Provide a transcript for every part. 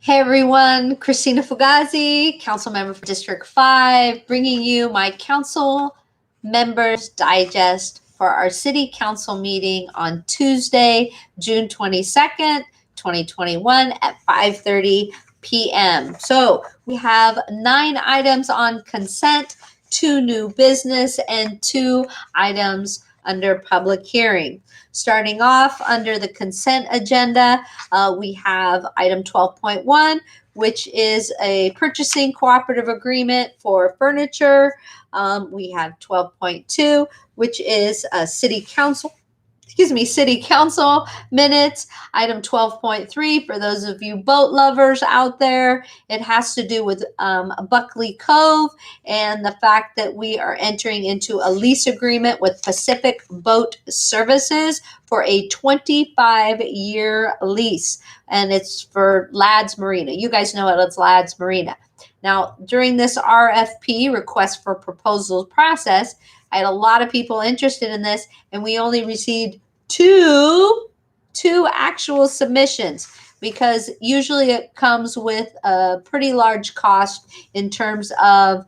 Hey everyone, Christina Fugazi, council member for District 5, bringing you my council members digest for our city council meeting on Tuesday, June 22nd, 2021 at 5:30 p.m. So we have 9 items on consent, 2 new business, and 2 items under public hearing. Starting off under the consent agenda, we have item 12.1, which is a purchasing cooperative agreement for furniture. We have 12.2, which is a city council minutes. Item 12.3, for those of you boat lovers out there, it has to do with Buckley Cove and the fact that we are entering into a lease agreement with Pacific Boat Services for a 25-year lease, and it's for Ladd's Marina. You guys know it, it's Ladd's Marina. Now, during this RFP, request for proposals process, I had a lot of people interested in this, and we only received two actual submissions, because usually it comes with a pretty large cost in terms of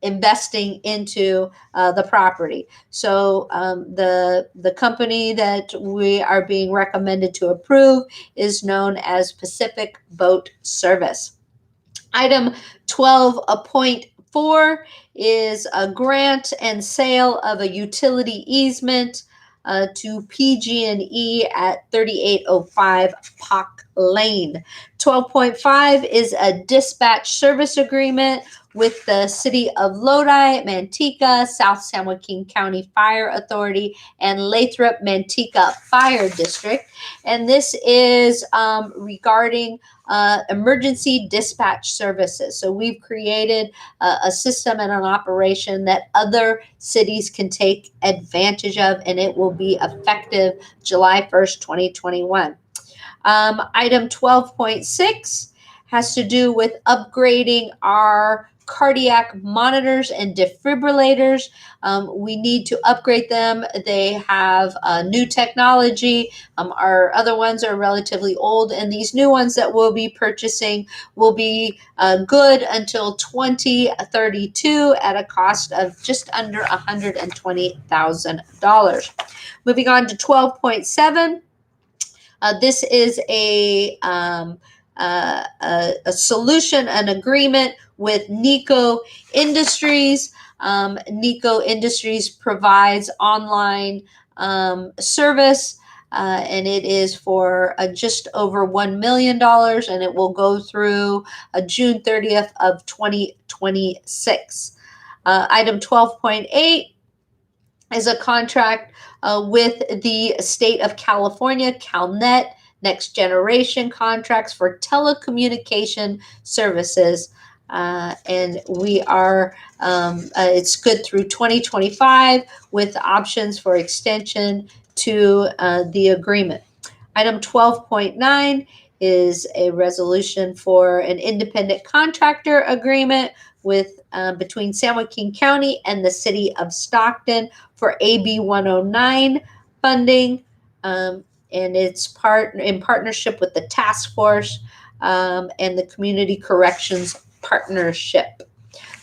investing into the property. So the company that we are being recommended to approve is known as Pacific Boat Service. Item 12.4 is a grant and sale of a utility easement to PG&E at 3805 Pock Lane. 12.5 is a dispatch service agreement with the City of Lodi, Manteca, South San Joaquin County Fire Authority, and Lathrop Manteca Fire District. And this is regarding emergency dispatch services. So we've created a system and an operation that other cities can take advantage of, and it will be effective July 1st, 2021. Item 12.6 has to do with upgrading our cardiac monitors and defibrillators. We need to upgrade them. They have new technology. Our other ones are relatively old, and these new ones that we'll be purchasing will be good until 2032 at a cost of just under $120,000. Moving on to 12.7. This is a solution, an agreement with Nico Industries. Nico Industries provides online service, and it is for just over $1 million, and it will go through June 30th of 2026. Item 12.8 is a contract with the state of California, CalNet, Next Generation contracts for telecommunication services. And we are, it's good through 2025 with options for extension to the agreement. Item 12.9 is a resolution for an independent contractor agreement with between San Joaquin County and the City of Stockton for AB 109 funding. And it's in partnership with the task force and the Community Corrections Partnership.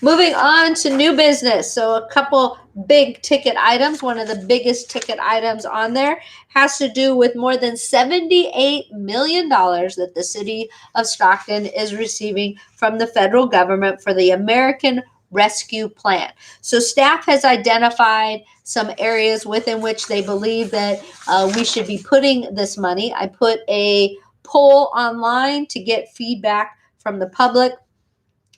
Moving on to new business. So a couple big ticket items. One of the biggest ticket items on there has to do with more than $78 million that the City of Stockton is receiving from the federal government for the American Rescue Plan. So staff has identified some areas within which they believe that we should be putting this money. I put a poll online to get feedback from the public,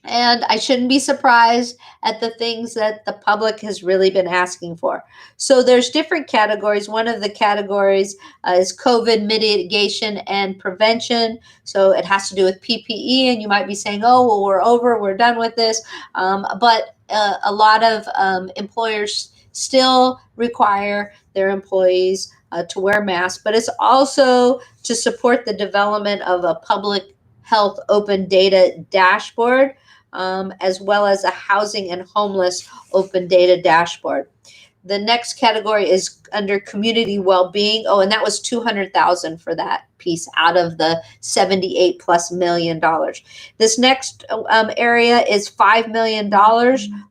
and I shouldn't be surprised at the things that the public has really been asking for. So there's different categories. One of the categories is COVID mitigation and prevention. So it has to do with PPE, and you might be saying, oh, well, we're done with this. But a lot of employers still require their employees to wear masks, but it's also to support the development of a public health open data dashboard, as well as a housing and homeless open data dashboard. The next category is under community well-being. Oh, and that was 200,000 for that piece out of the 78 plus $1 million. This next area is $5 million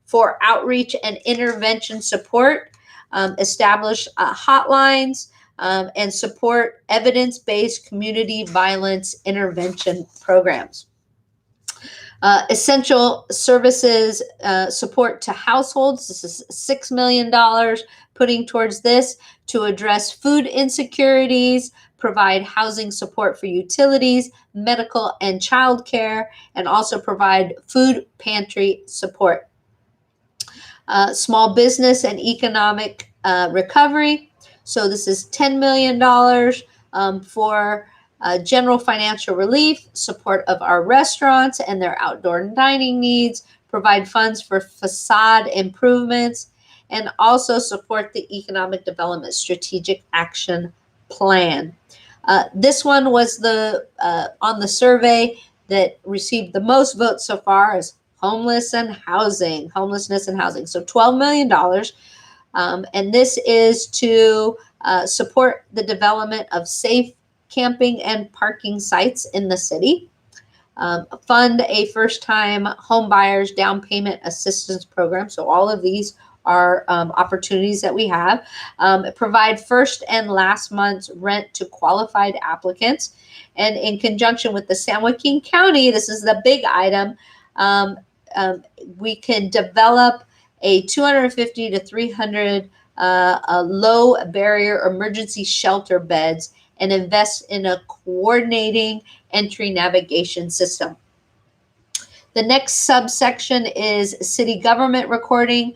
for outreach and intervention support, establish hotlines, and support evidence-based community violence intervention programs. Essential services support to households. This is $6 million putting towards this to address food insecurities, provide housing support for utilities, medical and child care, and also provide food pantry support. Small business and economic recovery. So this is $10 million for general financial relief, support of our restaurants and their outdoor dining needs, provide funds for facade improvements, and also support the Economic Development Strategic Action Plan. This one was the on the survey that received the most votes so far is homelessness and housing. So $12 million. And this is to support the development of safe camping and parking sites in the city, fund a first-time home buyers down payment assistance program. So all of these are opportunities that we have. Provide first and last month's rent to qualified applicants. And in conjunction with the San Joaquin County, this is the big item, we can develop a 250 to 300 low barrier emergency shelter beds and invest in a coordinating entry navigation system. The next subsection is city government recovery.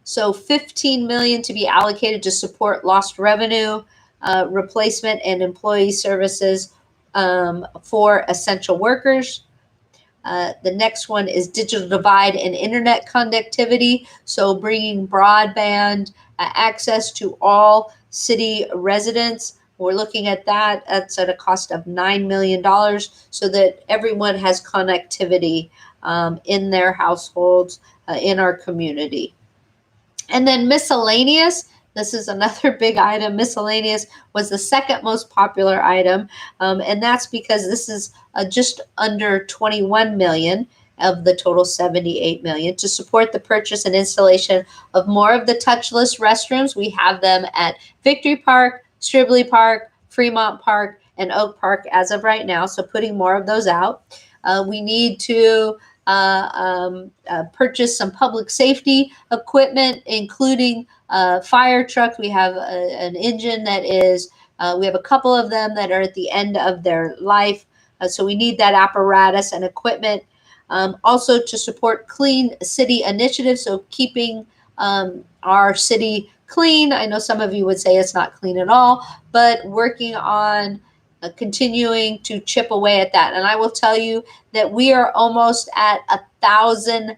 So $15 million to be allocated to support lost revenue, replacement, and employee services for essential workers. The next one is digital divide and internet connectivity. So bringing broadband access to all city residents. We're looking at that. That's at a cost of $9 million so that everyone has connectivity in their households, in our community. And then miscellaneous. This is another big item. Miscellaneous was the second most popular item, and that's because this is just under 21 million of the total 78 million to support the purchase and installation of more of the touchless restrooms. We have them at Victory Park, Stribley Park, Fremont Park, and Oak Park as of right now. So putting more of those out. We need to purchase some public safety equipment, including fire truck. We have an engine that is, we have a couple of them that are at the end of their life. So we need that apparatus and equipment. Also to support clean city initiatives. So keeping our city clean. I know some of you would say it's not clean at all, but working on continuing to chip away at that. And I will tell you that we are almost at 1,000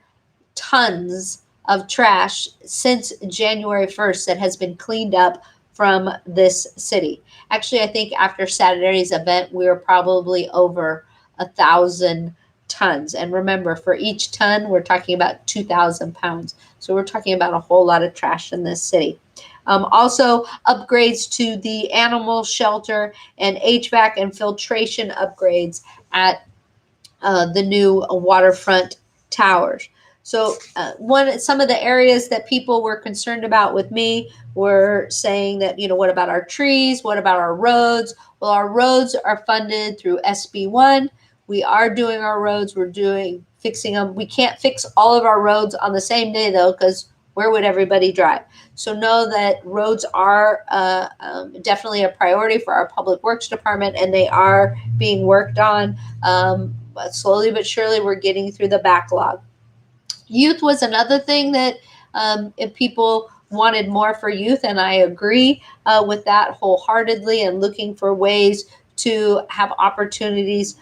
tons of trash since January 1st that has been cleaned up from this city. Actually, I think after Saturday's event, we were probably over 1,000 tons. And remember, for each ton, we're talking about 2,000 pounds. So we're talking about a whole lot of trash in this city. Also, upgrades to the animal shelter and HVAC and filtration upgrades at the new waterfront towers. So some of the areas that people were concerned about with me were saying that, what about our trees? What about our roads? Well, our roads are funded through SB1. We are doing our roads. We're fixing them. We can't fix all of our roads on the same day, though, because where would everybody drive? So know that roads are definitely a priority for our Public Works Department, and they are being worked on. But slowly but surely, we're getting through the backlog. Youth was another thing that if people wanted more for youth, and I agree with that wholeheartedly, and looking for ways to have opportunities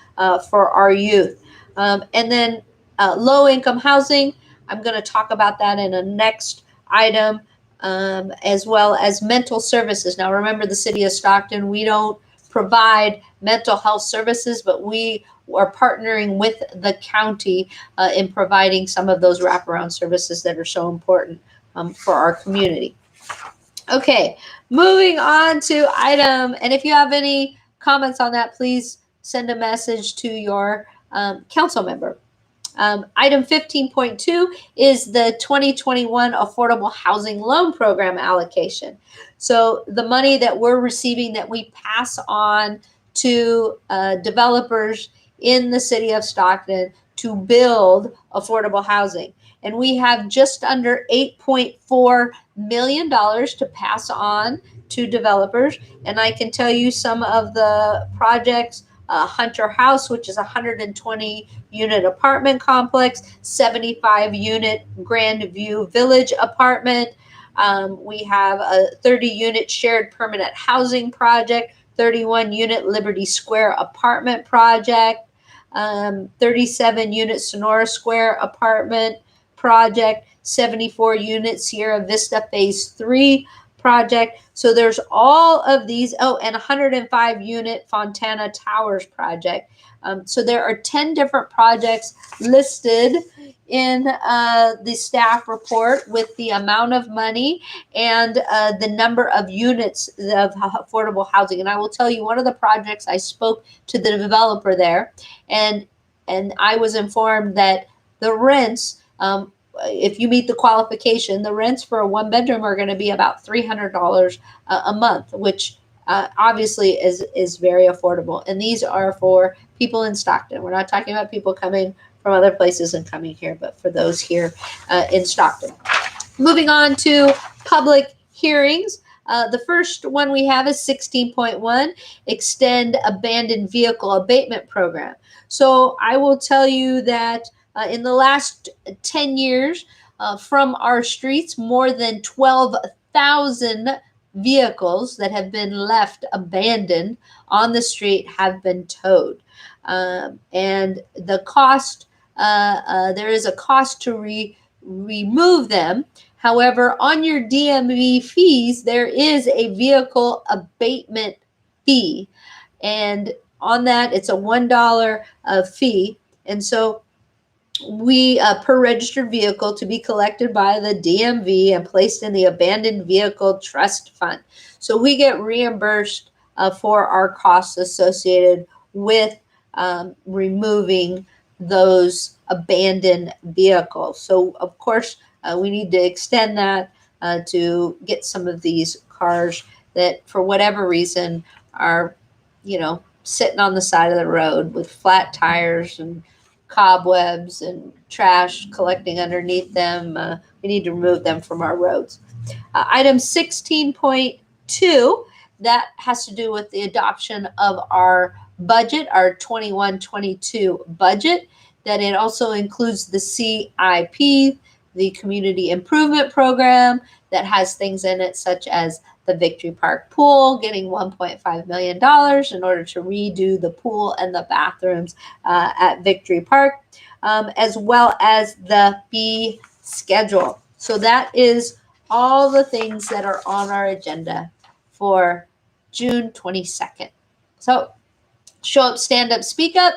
for our youth. And then low-income housing, I'm going to talk about that in a next item, as well as mental services. Now, remember, the city of Stockton, we don't provide mental health services, but we are partnering with the county in providing some of those wraparound services that are so important for our community. Okay, moving on to item, and if you have any comments on that, please send a message to your council member. Item 15.2 is the 2021 Affordable Housing Loan Program allocation. So the money that we're receiving that we pass on to developers in the city of Stockton to build affordable housing. And we have just under $8.4 million to pass on to developers. And I can tell you some of the projects. Hunter House, which is a 120 unit apartment complex, 75 unit Grandview Village apartment. We have a 30 unit shared permanent housing project, 31 unit Liberty Square apartment project, 37 unit Sonora Square apartment project, 74 unit Sierra Vista Phase 3 project. So there's all of these. Oh, and 105 unit Fontana Towers project. So there are 10 different projects listed in the staff report with the amount of money and the number of units of affordable housing. And I will tell you, one of the projects, I spoke to the developer there, and I was informed that the rents, if you meet the qualification, the rents for a one bedroom are going to be about $300 a month, which obviously is very affordable. And these are for people in Stockton. We're not talking about people coming from other places and coming here, but for those here in Stockton. Moving on to public hearings. The first one we have is 16.1, extend abandoned vehicle abatement program. So I will tell you that in the last 10 years, from our streets, more than 12,000 vehicles that have been left abandoned on the street have been towed. And the cost, there is a cost to remove them. However, on your DMV fees, there is a vehicle abatement fee. And on that, it's a $1 fee. And so we per registered vehicle to be collected by the DMV and placed in the abandoned vehicle trust fund. So we get reimbursed for our costs associated with removing those abandoned vehicles. So of course we need to extend that to get some of these cars that for whatever reason are, sitting on the side of the road with flat tires and cobwebs and trash collecting underneath them. We need to remove them from our roads. Item 16.2, that has to do with the adoption of our budget, our 21-22 budget, that it also includes the CIP, the Community Improvement Program, that has things in it such as the Victory Park pool, getting $1.5 million in order to redo the pool and the bathrooms at Victory Park, as well as the fee schedule. So that is all the things that are on our agenda for June 22nd. So show up, stand up, speak up.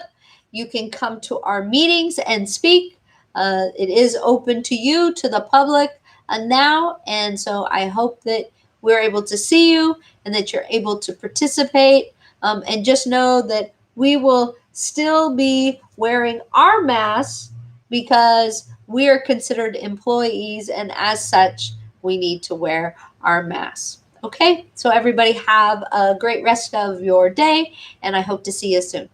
You can come to our meetings and speak. It is open to you, to the public now. And so I hope that we're able to see you and that you're able to participate. And just know that we will still be wearing our masks because we are considered employees, and as such, we need to wear our masks. Okay, so everybody have a great rest of your day, and I hope to see you soon.